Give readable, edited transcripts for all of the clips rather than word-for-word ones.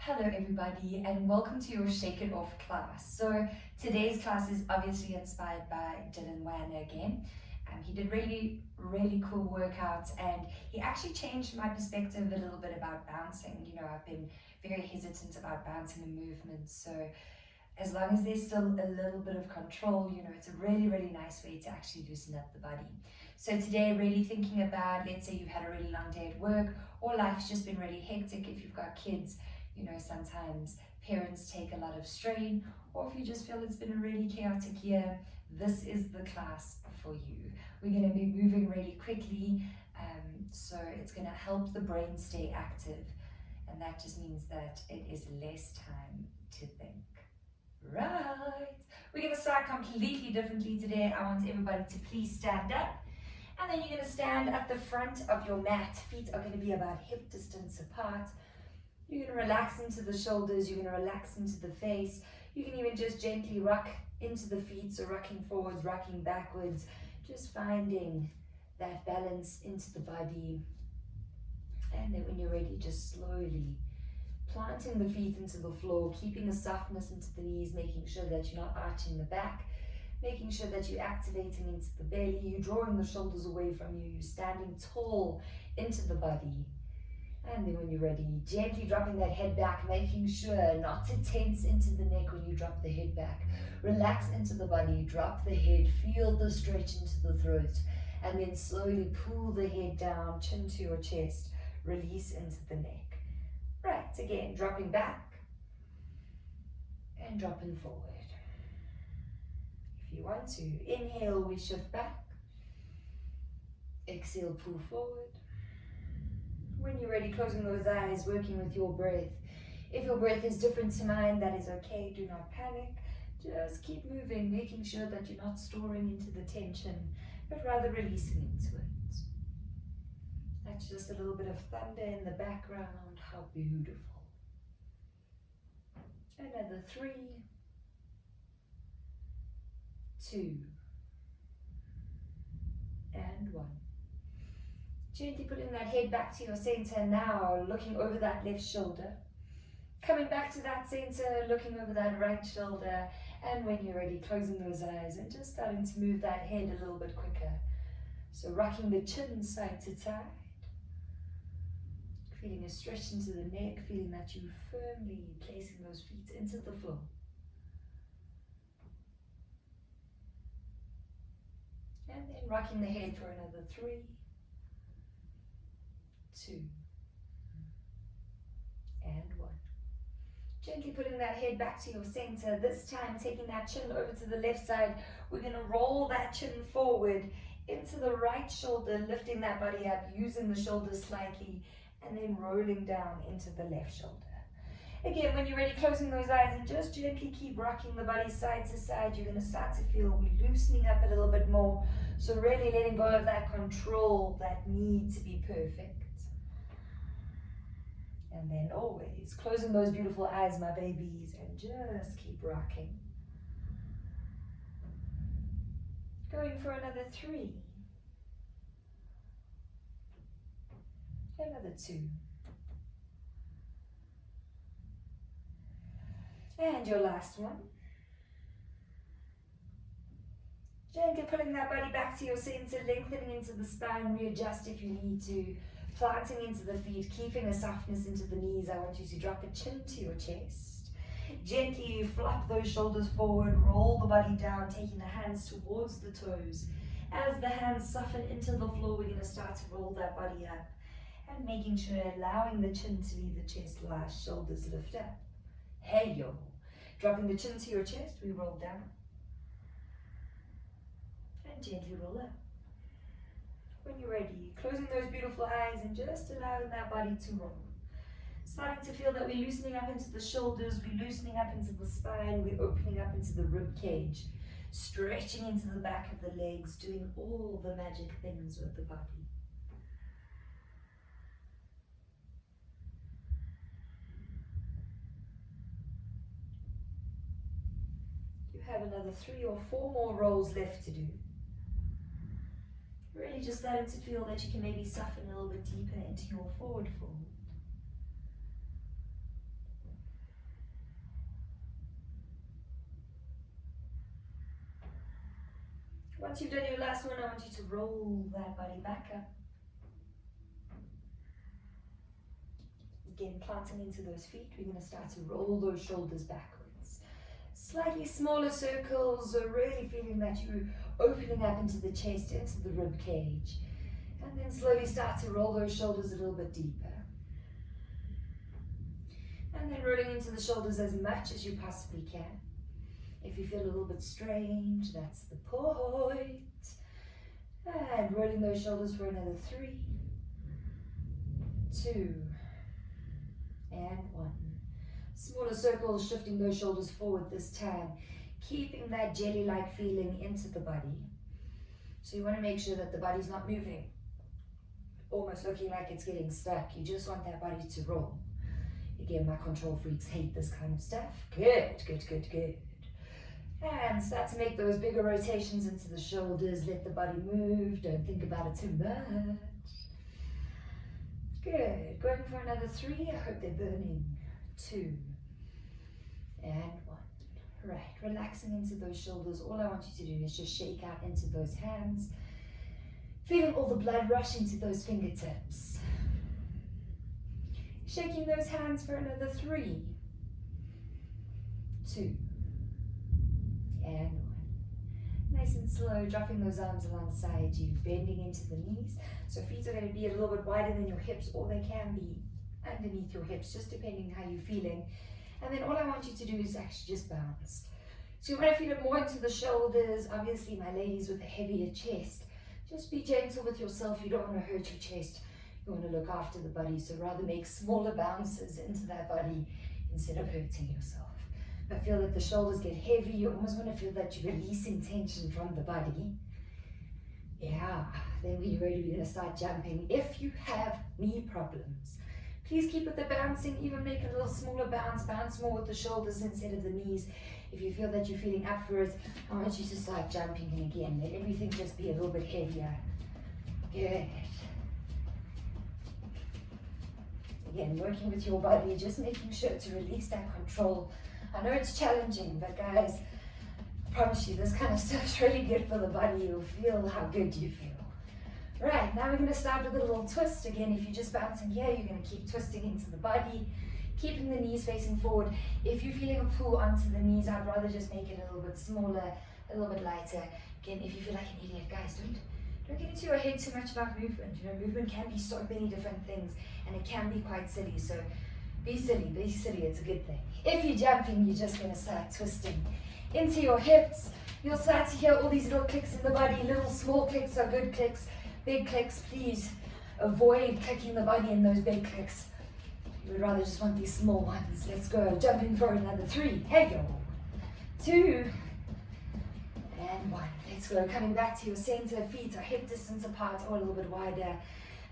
Hello everybody and welcome to your Shake It Off class. So today's class is obviously inspired by Dylan Werner again. He did really cool workouts and he actually changed my perspective a little bit about bouncing. You know, I've been very hesitant about bouncing and movements, so as long as there's still a little bit of control, you know, it's a really nice way to actually loosen up the body. So today, really thinking about, let's say you've had a really long day at work or life's just been really hectic. If you've got kids, you know, sometimes parents take a lot of strain, or if you just feel it's been a really chaotic year, this is the class for you. We're going to be moving really quickly, so it's going to help the brain stay active, and that just means that it is less time to think. Right, we're going to start completely differently today. I want everybody to please stand up, and then you're going to stand at the front of your mat. Feet are going to be about hip distance apart. You're going to relax into the shoulders, you're going to relax into the face. You can even just gently rock into the feet, so rocking forwards, rocking backwards, just finding that balance into the body. And then when you're ready, just slowly planting the feet into the floor, keeping a softness into the knees, making sure that you're not arching the back, making sure that you're activating into the belly, you're drawing the shoulders away from you, you're standing tall into the body. And then when you're ready, gently dropping that head back, making sure not to tense into the neck when you drop the head back. Relax into the body, drop the head, feel the stretch into the throat, and then slowly pull the head down, chin to your chest, release into the neck. Right, again, dropping back and dropping forward. If you want to, inhale, we shift back. Exhale, pull forward. When you're ready, closing those eyes, working with your breath. If your breath is different to mine, that is okay, do not panic. Just keep moving, making sure that you're not storing into the tension, but rather releasing into it. That's just a little bit of thunder in the background, how beautiful. Another 3, 2, and 1. Gently putting that head back to your center now, looking over that left shoulder. Coming back to that center, looking over that right shoulder. And when you're ready, closing those eyes and just starting to move that head a little bit quicker. So rocking the chin side to side. Feeling a stretch into the neck, feeling that you're firmly placing those feet into the floor. And then rocking the head for another 3, 2, and 1. Gently putting that head back to your center. This time taking that chin over to the left side. We're going to roll that chin forward into the right shoulder, lifting that body up, using the shoulders slightly, and then rolling down into the left shoulder. Again, when you're ready, closing those eyes and just gently keep rocking the body side to side. You're going to start to feel we're loosening up a little bit more. So really letting go of that control, that need to be perfect. And then always closing those beautiful eyes, my babies, and just keep rocking. Going for another 3. Another 2. And your last one. Gently pulling that body back to your center, lengthening into the spine, readjust if you need to. Planting into the feet, keeping a softness into the knees. I want you to drop a chin to your chest. Gently flop those shoulders forward, roll the body down, taking the hands towards the toes. As the hands soften into the floor, we're going to start to roll that body up and making sure, allowing the chin to leave the chest, last shoulders lift up. Hey yo. Dropping the chin to your chest, we roll down. And gently roll up. When you're ready, closing those beautiful eyes and just allowing that body to roll. Starting to feel that we're loosening up into the shoulders, we're loosening up into the spine, we're opening up into the rib cage, stretching into the back of the legs, doing all the magic things with the body. You have another 3 or 4 more rolls left to do. Really just starting to feel that you can maybe soften a little bit deeper into your forward fold. Once you've done your last one, I want you to roll that body back up. Again, planting into those feet, we're going to start to roll those shoulders backwards. Slightly smaller circles, so really feeling that you're opening up into the chest, into the rib cage. And then slowly start to roll those shoulders a little bit deeper. And then rolling into the shoulders as much as you possibly can. If you feel a little bit strange, that's the point. And rolling those shoulders for another 3, 2, and 1. Smaller circles, shifting those shoulders forward this time, keeping that jelly-like feeling into the body. So you want to make sure that the body's not moving, almost looking like it's getting stuck. You just want that body to roll. Again, my control freaks hate this kind of stuff. Good, good, good, good. And start to make those bigger rotations into the shoulders. Let the body move. Don't think about it too much. Good. Going for another 3. I hope they're burning. 2 and 1. Right. Relaxing into those shoulders. All I want you to do is just shake out into those hands. Feeling all the blood rush into those fingertips. Shaking those hands for another 3, 2, and 1. Nice and slow, dropping those arms alongside you, bending into the knees. So feet are going to be a little bit wider than your hips, or they can be underneath your hips, just depending how you're feeling. And then all I want you to do is actually just bounce. So you want to feel it more into the shoulders. Obviously, my ladies with a heavier chest, just be gentle with yourself. You don't want to hurt your chest. You want to look after the body, so rather make smaller bounces into that body instead of hurting yourself. But feel that the shoulders get heavy. You almost want to feel that you're releasing tension from the body. Yeah, then when you're ready, we're going to start jumping. If you have knee problems, please keep with the bouncing, even make a little smaller bounce. Bounce more with the shoulders instead of the knees. If you feel that you're feeling up for it, I want you to start jumping in again. Let everything just be a little bit heavier. Good. Again, working with your body, just making sure to release that control. I know it's challenging, but guys, I promise you, this kind of stuff's really good for the body. You'll feel how good you feel. Right, now we're going to start with a little twist. Again, if you're just bouncing here, you're going to keep twisting into the body, keeping the knees facing forward. If you're feeling a pull onto the knees, I'd rather just make it a little bit smaller, a little bit lighter. Again, if you feel like an idiot, guys, don't get into your head too much about movement. You know, movement can be so many different things, and it can be quite silly. So be silly, it's a good thing. If you're jumping, you're just going to start twisting into your hips. You'll start to hear all these little clicks in the body. Little small clicks are good clicks. Big clicks, please avoid clicking the body in those big clicks. You would rather just want these small ones. Let's go. Jumping for another 3. Hey, yo. 2 and 1. Let's go. Coming back to your center. Feet are hip distance apart or a little bit wider.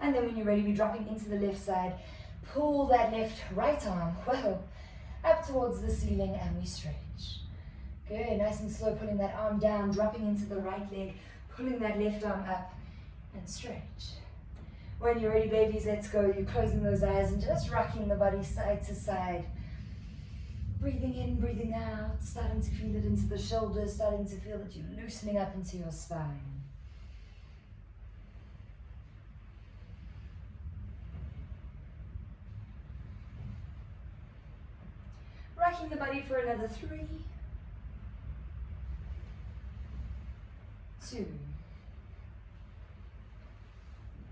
And then when you're ready, we're dropping into the left side. Pull that left right arm, well, up towards the ceiling, and we stretch. Good. Nice and slow, pulling that arm down, dropping into the right leg, pulling that left arm up, and stretch. When you're ready, babies, let's go. You're closing those eyes and just rocking the body side to side. Breathing in, breathing out, starting to feel it into the shoulders, starting to feel that you're loosening up into your spine. Rocking the body for another 3, 2,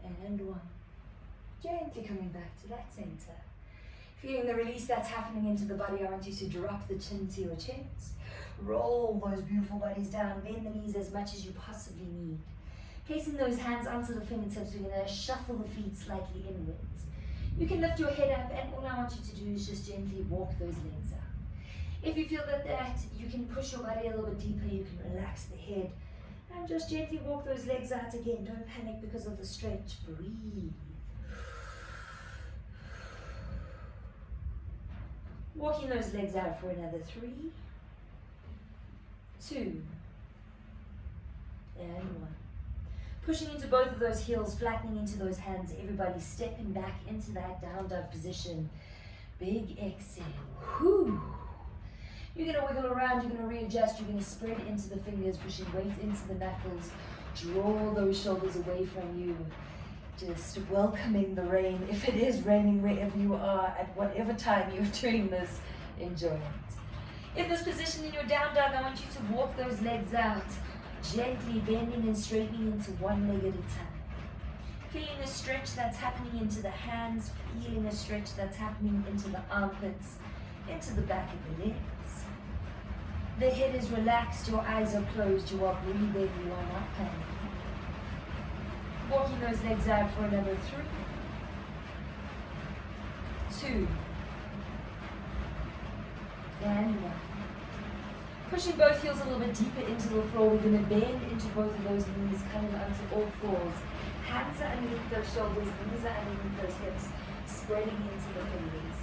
and 1. Gently coming back to that center. Feeling the release that's happening into the body, I want you to drop the chin to your chest. Roll those beautiful bodies down. Bend the knees as much as you possibly need. Placing those hands onto the fingertips, we're going to shuffle the feet slightly inwards. You can lift your head up, and all I want you to do is just gently walk those legs out. If you feel that you can push your body a little bit deeper, you can relax the head and just gently walk those legs out again. Don't panic because of the stretch. Breathe. Walking those legs out for another 3, 2, and 1. Pushing into both of those heels, flattening into those hands. Everybody stepping back into that down dog position. Big exhale. Whew. You're going to wiggle around, you're going to readjust, you're going to spread into the fingers, pushing weight into the knuckles. Draw those shoulders away from you. Just welcoming the rain, if it is raining wherever you are, at whatever time you're doing this, enjoy it. In this position, in your down dog, I want you to walk those legs out, gently bending and straightening into one leg at a time. Feeling a stretch that's happening into the hands, feeling a stretch that's happening into the armpits, into the back of the legs. The head is relaxed, your eyes are closed, you are breathing, you are not panicking. Walking those legs out for another 3, 2, and 1. Pushing both heels a little bit deeper into the floor. We're going to bend into both of those knees, coming onto all fours. Hands are underneath those shoulders, knees are underneath those hips, spreading into the fingers.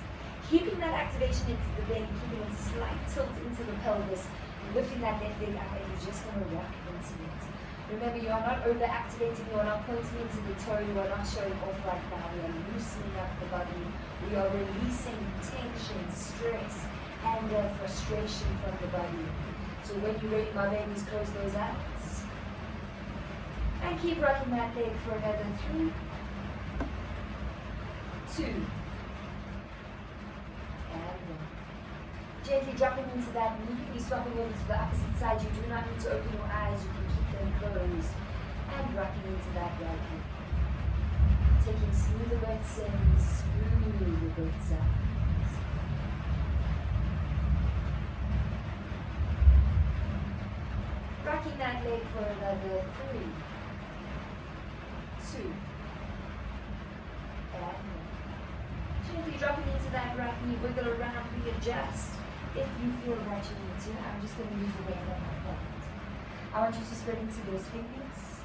Keeping that activation into the belly, keeping a slight tilt into the pelvis, lifting that left leg up, and you're just going to rock into it. Remember, you are not over-activating, you are not pointing into the toe, you are not showing off right now. We are loosening up the body. We are releasing tension, stress, anger, frustration from the body. So when you're ready, my babies, close those eyes. And keep rocking that leg for another 3, 2, and 1. Gently dropping into that knee, you're swapping over to the opposite side. You do not need to open your eyes, you can keep them closed. And rocking into that right hip. Taking smoother breaths in, smoother breaths out. Rocking that leg for another 3, 2, and 1. Gently dropping into that right knee, wiggle around, readjust. If you feel that you need to, I'm just going to move away from my point. I want you to spread into those fingers,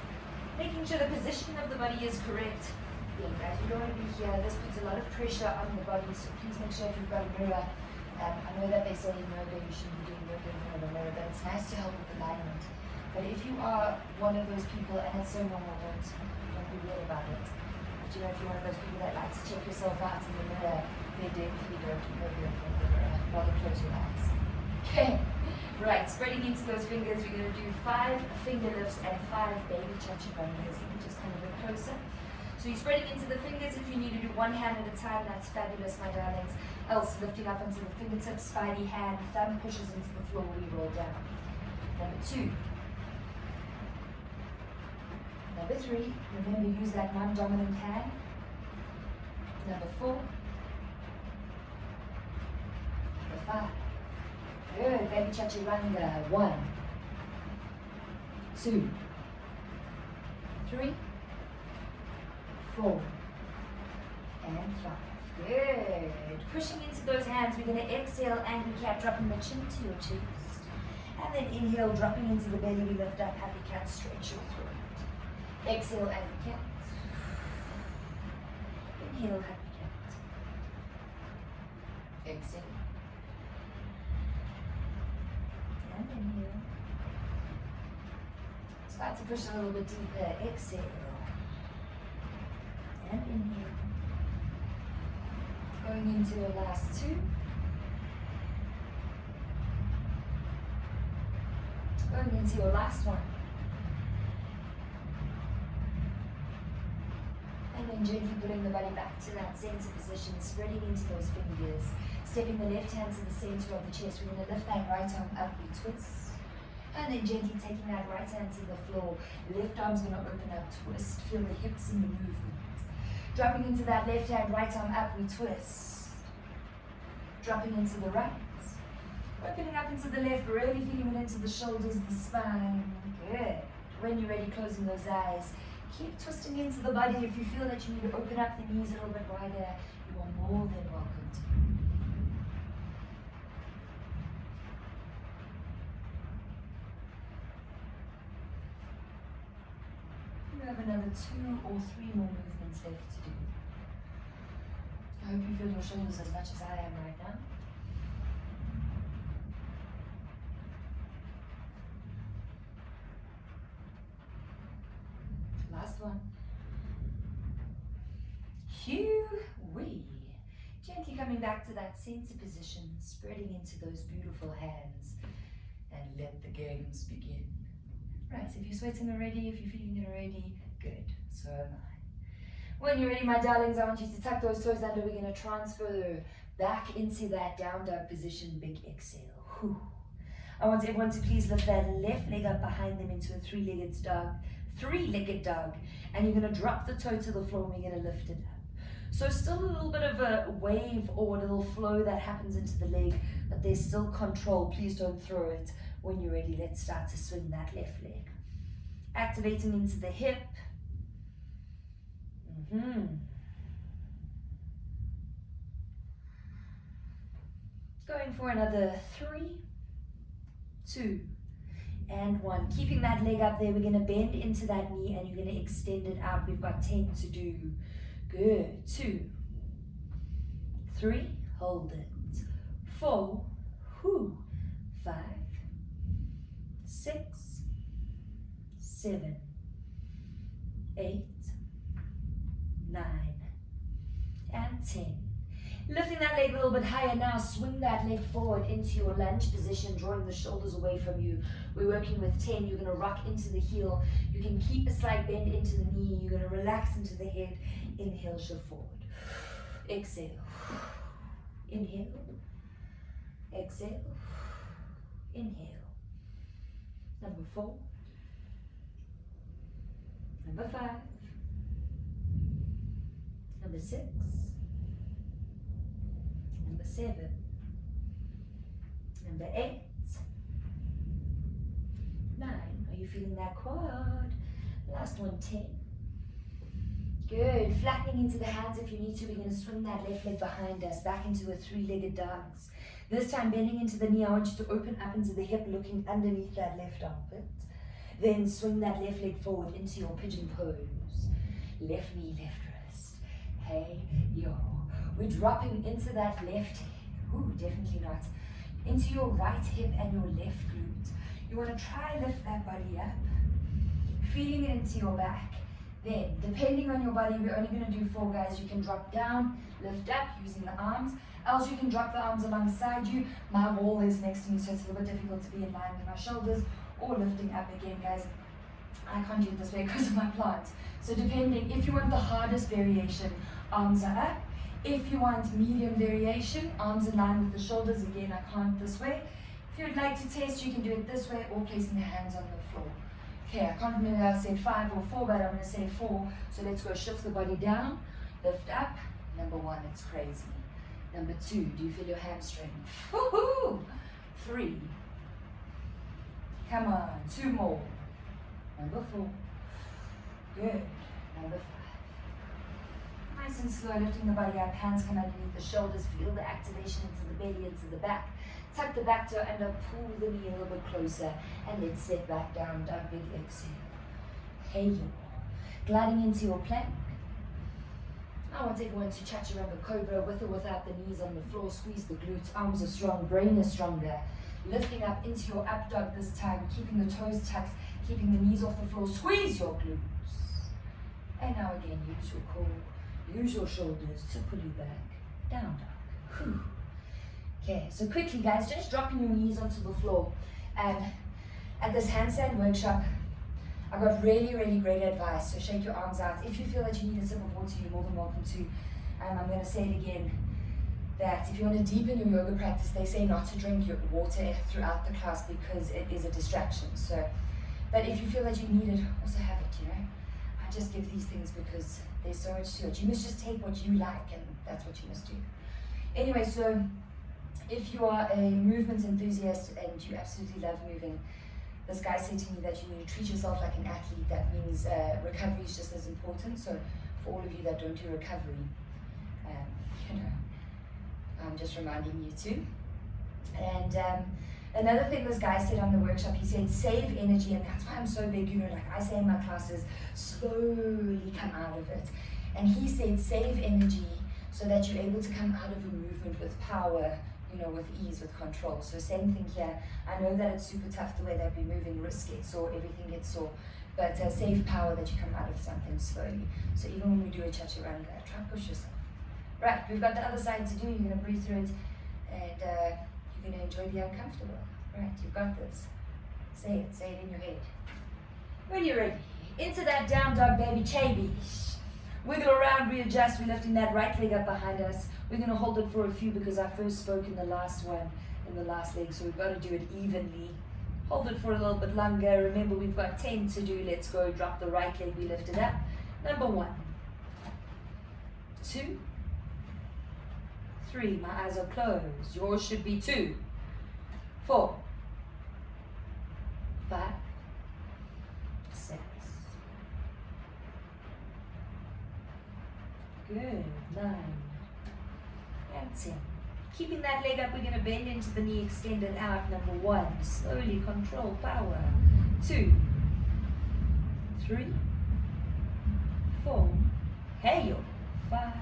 making sure the position of the body is correct. Being that you don't want to be here, this puts a lot of pressure on the body, so please make sure if you've got a mirror. I know that they say in yoga you shouldn't be doing yoga in front of a mirror, but it's nice to help with alignment. But if you are one of those people, and it's so normal, don't be weird about it. But you know, if you're one of those people that like to check yourself out in the mirror, then definitely don't do yoga in front of the mirror. Rather close your eyes. Okay, right, spreading into those fingers, we're going to do 5 finger lifts and 5 baby chaturangas. Let me just come a bit closer. So you're spreading into the fingers. If you need to do one hand at a time, that's fabulous, my darlings. Else, lifting up into the fingertips, spidey hand, thumb pushes into the floor, we roll down. Number 2. Number 3, remember, use that non-dominant hand. Number 4. Number 5. Good, baby chaturanga. 1, 2, 3, 4, and 5. Good. Pushing into those hands, we're going to exhale, angry cat, dropping the chin to your chest. And then inhale, dropping into the belly, we lift up, happy cat, stretch your throat. Exhale, angry cat. Inhale, happy cat. Exhale. And inhale. Start to push a little bit deeper. Exhale. And inhale. Going into your last 2. Going into your last 1. And then gently putting the body back to that center position, spreading into those fingers. Stepping the left hand to the center of the chest. We're going to lift that right arm up, we twist. And then gently taking that right hand to the floor. Left arm's going to open up, twist. Feel the hips in the movement. Dropping into that left hand, right arm up, we twist. Dropping into the right. Opening up into the left, really feeling it into the shoulders, the spine. Good. When you're ready, closing those eyes. Keep twisting into the body. If you feel that you need to open up the knees a little bit wider, you are more than welcome to. You have another 2 or 3 more movements left to do. I hope you feel your shoulders as much as I am right now. Last one. Hue-wee. Gently coming coming back to that center position, spreading into those beautiful hands, and let the games begin. Right, if you're sweating already, if you're feeling it already, good, so am I. When you're ready, my darlings, I want you to tuck those toes under. We're going to transfer back into that down dog position, big exhale. Whew. I want everyone to please lift that left leg up behind them into a three-legged dog, and you're going to drop the toe to the floor and we're going to lift it up. So still a little bit of a wave or a little flow that happens into the leg, but there's still control. Please don't throw it. When you're ready, let's start to swing that left leg. Activating into the hip. Going for another 3, 2, and 1. Keeping that leg up there, we're going to bend into that knee and you're going to extend it out. We've got 10 to do. Good. 2, 3, hold it. 4, 5, 6, 7, 8, 9, and 10. Lifting that leg a little bit higher now, swing that leg forward into your lunge position, drawing the shoulders away from you. We're working with 10. You're going to rock into the heel. You can keep a slight bend into the knee. You're going to relax into the head. Inhale, shift forward. Exhale. Inhale. Exhale. Inhale. Number 4. Number 5. Number 6. Number 7. Number 8. 9. Are you feeling that quad? Last one, 10. Good. Flattening into the hands if you need to. We're going to swing that left leg behind us back into a three-legged dogs. This time bending into the knee. I want you to open up into the hip, looking underneath that left armpit. Then swing that left leg forward into your pigeon pose. Left knee, left wrist. Hey, yo. We're dropping into that left hand. Ooh, definitely not. Into your right hip and your left glute. You want to try lift that body up. Feeling it into your back. Then, depending on your body, we're only going to do 4, guys. You can drop down, lift up using the arms. Else you can drop the arms alongside you. My wall is next to me, so it's a little bit difficult to be in line with my shoulders. Or lifting up again, guys. I can't do it this way because of my plant. So depending, if you want the hardest variation, arms are up. If you want medium variation, arms in line with the shoulders. Again, I can't this way. If you would like to test, you can do it this way or placing the hands on the floor. Okay, I can't remember if I said 5 or 4, but I'm going to say 4. So let's go shift the body down, lift up. Number 1, it's crazy. Number 2, do you feel your hamstring? Woohoo! 3. Come on, 2 more. Number 4. Good. Number 5. Nice and slow, lifting the body up, hands come underneath the shoulders, feel the activation into the belly, into the back. Tuck the back toe under, pull the knee a little bit closer, and let's set back down, big exhale. Hey, yo. Gliding into your plank. I want everyone to chaturanga cobra with or without the knees on the floor. Squeeze the glutes, arms are strong, brain is stronger. Lifting up into your up dog this time, keeping the toes tucked, keeping the knees off the floor. Squeeze your glutes. And now again, use your core, use your shoulders to pull you back. Down dog. Whew. Okay, so quickly guys, just dropping your knees onto the floor. At this handstand workshop, I got really, really great advice. So shake your arms out. If you feel that you need a sip of water, you're more than welcome to. I'm going to say it again, that if you want to deepen your yoga practice, they say not to drink your water throughout the class because it is a distraction. So, but if you feel that you need it, also have it, you know. I just give these things because there's so much to it. You must just take what you like and that's what you must do. Anyway, so if you are a movement enthusiast and you absolutely love moving, this guy said to me that you need to treat yourself like an athlete. That means recovery is just as important. So for all of you that don't do recovery, you know, I'm just reminding you too. And another thing this guy said on the workshop, he said save energy, and that's why I'm so big, you know, like I say in my classes, slowly come out of it. And he said save energy so that you're able to come out of a movement with power, you know, with ease, with control. So same thing here. I know that it's super tough the way that we're moving, wrists get sore, everything gets sore, but save power that you come out of something slowly. So even when we do a chaturanga, try and push yourself. Right, we've got the other side to do. You're going to breathe through it, and you're going to enjoy the uncomfortable. Right, you've got this. Say it in your head. When you're ready, into that down dog, baby, chabi. Wiggle around, readjust. We're lifting that right leg up behind us. We're going to hold it for a few because I first spoke in the last one, in the last leg, so we've got to do it evenly. Hold it for a little bit longer. Remember, we've got 10 to do. Let's go. Drop the right leg. We lift it up. Number 1, 2, 3. My eyes are closed. Yours should be 2, 4, 5, 6. Good. 9 and 10. Keeping that leg up, we're going to bend into the knee, extend it out. Number 1, slowly control, power. 2, 3, 4, hail. 5,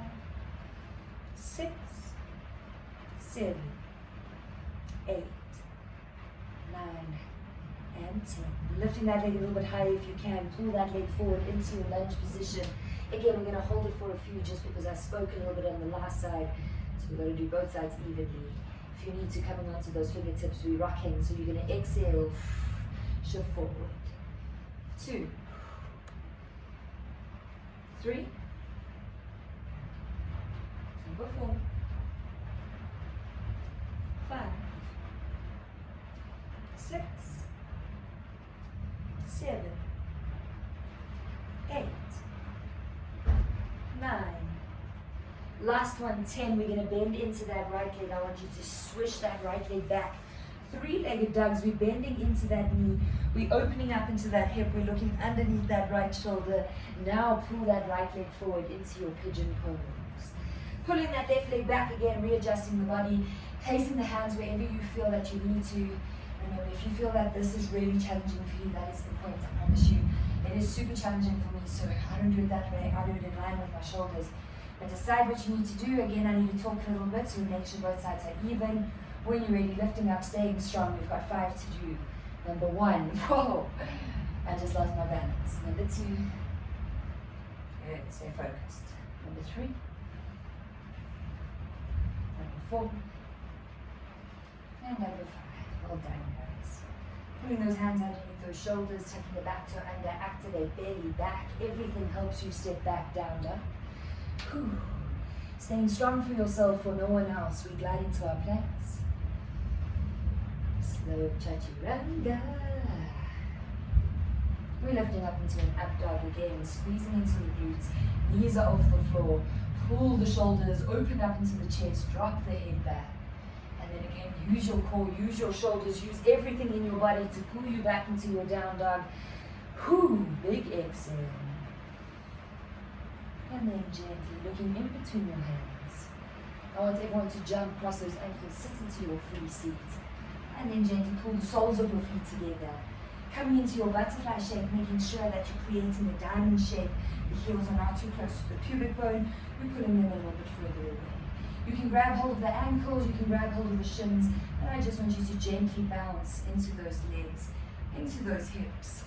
6, 7, 8, 9, and 10. Lifting that leg a little bit higher if you can. Pull that leg forward into your lunge position. Again, we're going to hold it for a few just because I spoke a little bit on the last side. So we're going to do both sides evenly. If you need to, coming onto those fingertips, we're rocking. So you're going to exhale, shift forward. 2, 3, number 4, 5, 6, 7, 8, 9. Last one, 10. We're going to bend into that right leg. I want you to swish that right leg back. 3-legged dogs. We're bending into that knee. We're opening up into that hip. We're looking underneath that right shoulder. Now pull that right leg forward into your pigeon pose. Pulling that left leg back again, readjusting the body, placing the hands wherever you feel that you need to. Remember, if you feel that this is really challenging for you, that is the point, I promise you. It is super challenging for me, so I don't do it that way. I do it in line with my shoulders. But decide what you need to do. Again, I need to talk a little bit so we make sure both sides are even. When you're ready, lifting up, staying strong. We've got 5 to do. Number 1, whoa, I just lost my balance. Number 2, good, stay focused. Number 3, number 4, and number 5. Well done, guys. Putting those hands underneath those shoulders, tucking the back toe under, activate belly, back. Everything helps you step back, down, dog. Whew. Staying strong for yourself, for no one else. We glide into our planks. Slow chaturanga. We're lifting up into an up dog again, squeezing into the glutes. Knees are off the floor. Pull the shoulders, open up into the chest, drop the head back. And then again, use your core, use your shoulders, use everything in your body to pull you back into your down dog. Whew, big exhale. And then gently looking in between your hands. I want everyone to jump across those ankles, sit into your free seat. And then gently pull the soles of your feet together. Coming into your butterfly shape, making sure that you're creating a diamond shape. The heels are not too close to the pubic bone. We're pulling them a little bit further away. You can grab hold of the ankles, you can grab hold of the shins. And I just want you to gently bounce into those legs, into those hips.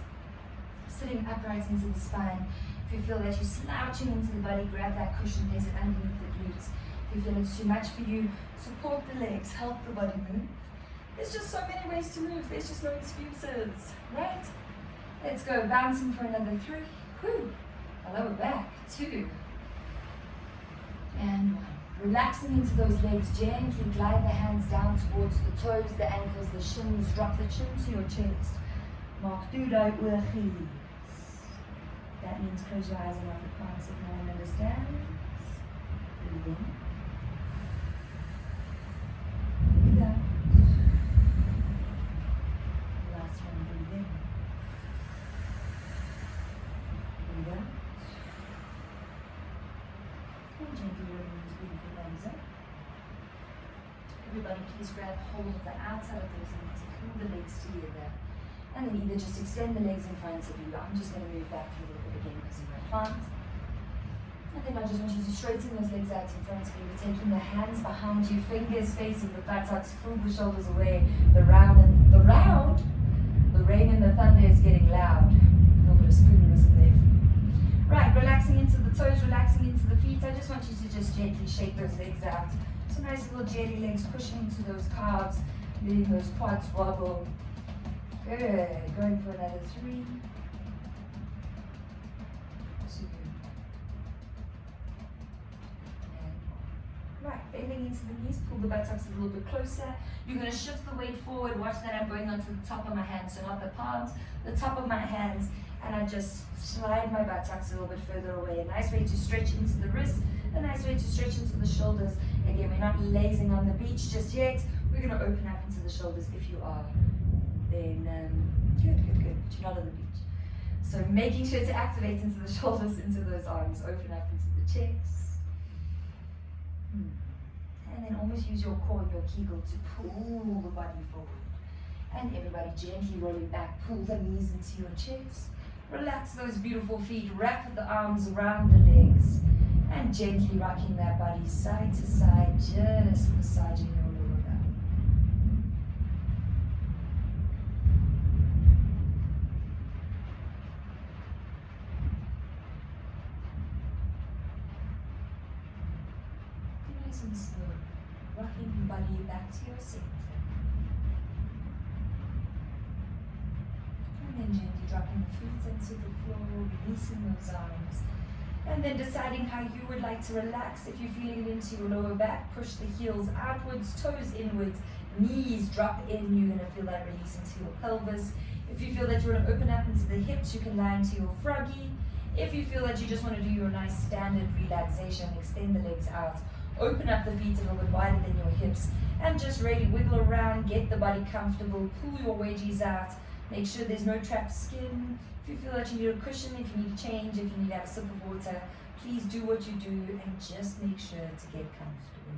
Sitting upright into the spine. If you feel that you're slouching into the body, grab that cushion, place it underneath the glutes. If you feel it's too much for you, support the legs, help the body move. There's just so many ways to move, there's just no excuses, right? Let's go, bouncing for another 3, whew, lower back, 2, and 1. Relaxing into those legs, gently glide the hands down towards the toes, the ankles, the shins, drop the chin to your chest. Maak toe daai oortjies. That means close your eyes and Afrikaans if no one understands. Breathe in. Breathe out. Last one, breathe in. Breathe out. And gently rolling those beautiful thumbs up. Everybody please grab hold of the outside of those knees, pull the legs together. And then either just extend the legs in front of you. I'm just going to move back a little bit again because of my plant. And then I just want you to straighten those legs out in front of you. We're taking the hands behind you, fingers facing the buttocks, pull the shoulders away. The rain and the thunder is getting loud. A little bit of spooniness in there. Right, relaxing into the toes, relaxing into the feet, I just want you to just gently shake those legs out. So nice little jelly legs pushing into those calves, letting those quads wobble. Good. Going for another 3, 2. Right, bending into the knees, pull the buttocks a little bit closer. You're going to shift the weight forward. Watch that I'm going onto the top of my hands, so not the palms, the top of my hands, and I just slide my buttocks a little bit further away. A nice way to stretch into the wrists, a nice way to stretch into the shoulders. Again, we're not lazing on the beach just yet. We're going to open up into the shoulders. If you are, then good, but you're not on the beach. So making sure to activate into the shoulders, into those arms, open up into the chest. And then almost use your core and your kegel to pull the body forward. And everybody gently rolling back, pull the knees into your chest. Relax those beautiful feet, wrap the arms around the legs, and gently rocking that body side to side, just massaging your lower back. Nice and slow, rocking the body back to your center. And then gently dropping the feet into the floor, releasing those arms. And then deciding how you would like to relax. If you're feeling it into your lower back, push the heels outwards, toes inwards, knees drop in. You're going to feel that release into your pelvis. If you feel that you want to open up into the hips, you can lie into your froggy. If you feel that you just want to do your nice standard relaxation, extend the legs out. Open up the feet a little bit wider than your hips. And just really wiggle around, get the body comfortable, pull your wedgies out. Make sure there's no trapped skin. If you feel that you need a cushion, if you need to change, if you need to have a sip of water, please do what you do and just make sure to get comfortable.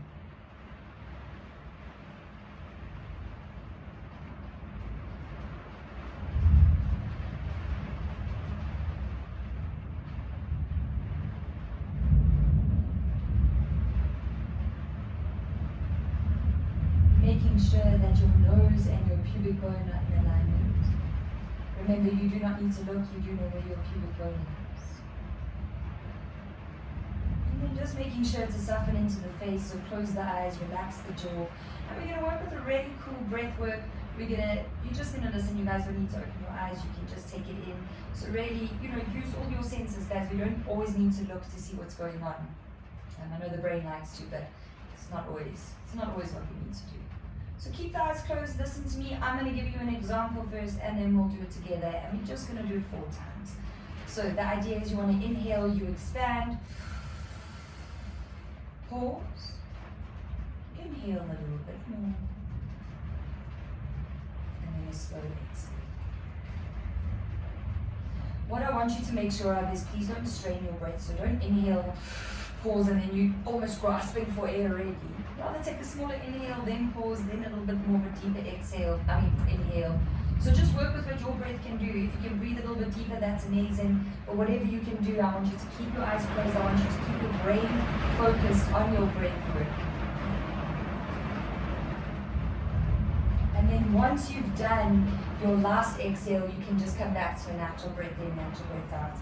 Making sure that your nose and your pubic bone are in alignment. Remember, you do not need to look, you do know where your pubic bone is. And then just making sure to soften into the face, so close the eyes, relax the jaw. And we're going to work with a really cool breath work. You're just going to listen, you guys don't need to open your eyes, you can just take it in. So really, use all your senses, guys. We don't always need to look to see what's going on. I know the brain likes to, but it's not always what we need to do. So keep the eyes closed, listen to me. I'm going to give you an example first and then we'll do it together. And we're just going to do it 4 times. So the idea is you want to inhale, you expand. Pause. Inhale a little bit more. And then a slow exhale. What I want you to make sure of is please don't strain your breath. So don't inhale, pause, and then you almost grasping for air already. Rather take a smaller inhale, then pause, then a little bit more of a deeper inhale. So just work with what your breath can do. If you can breathe a little bit deeper, that's amazing. But whatever you can do, I want you to keep your eyes closed. I want you to keep your brain focused on your breath work. And then once you've done your last exhale, you can just come back to a natural breath in, natural breath out.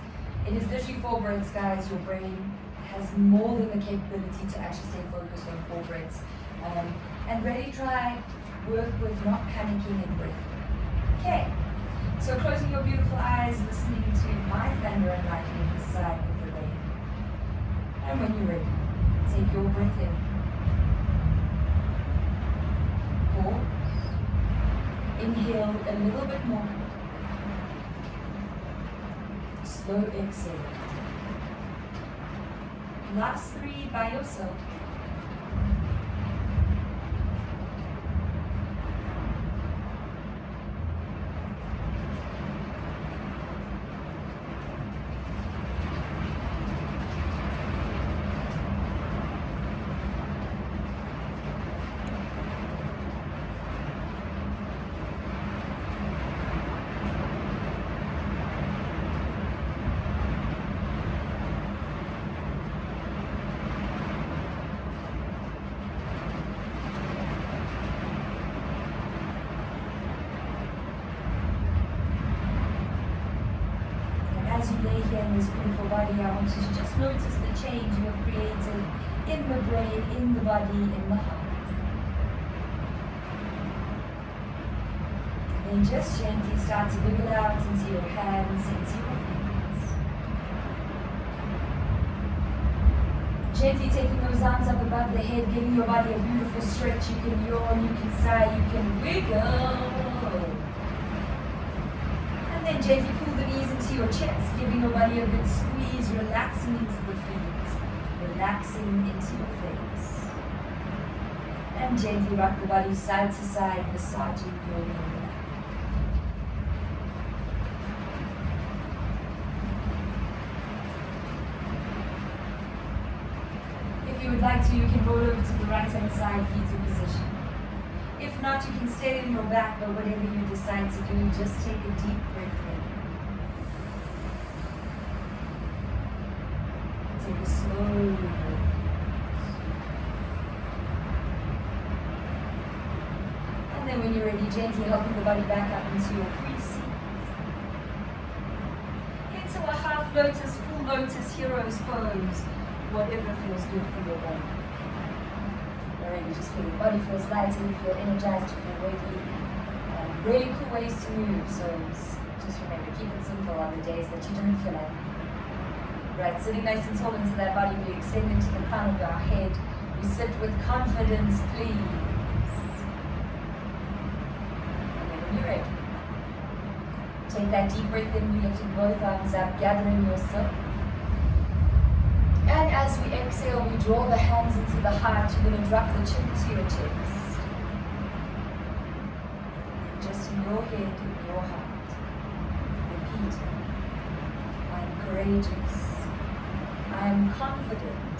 It is literally 4 breaths, guys. Your brain has more than the capability to actually stay focused on 4 breaths. And really try work with not panicking in breath. Okay, so closing your beautiful eyes, listening to my thunder and lightning beside with the rain. And when you're ready, take your breath in. Pause. Inhale a little bit more. Slow exhale. Last 3 by yourself. here in this beautiful body, I want you to just notice the change you have created in the brain, in the body, in the heart. And just gently start to wiggle out into your hands, into your feet. Gently taking those arms up above the head, giving your body a beautiful stretch. You can yawn, you can sigh, you can wiggle. And then gently pull the knees into your chest, giving your body a good squeeze, relaxing into the feet, relaxing into your face. And gently rock the body side to side, massaging your lower back. If you would like to, you can roll over to the right hand side, fetal position. If not, you can stay in your back, but whatever you decide to do, just take a deep breath in. Take a slow breath. And then when you're ready, gently helping the body back up into your free seat. Into a half lotus, full lotus, hero's pose. Whatever feels good for your body. Alright, you just feel your body feels lighter, you feel energized, you feel ready. Really cool ways to move, so just remember, keep it simple on the days that you don't feel like it. Right, sitting nice and tall into that body, we extend into the crown of our head. We sit with confidence, please. And then when you're ready, take that deep breath in, we lifting both arms up, gathering yourself. And as we exhale, we draw the hands into the heart. You're going to drop the chin to your chest. And just in your head, in your heart, repeat, I am courageous. I am confident.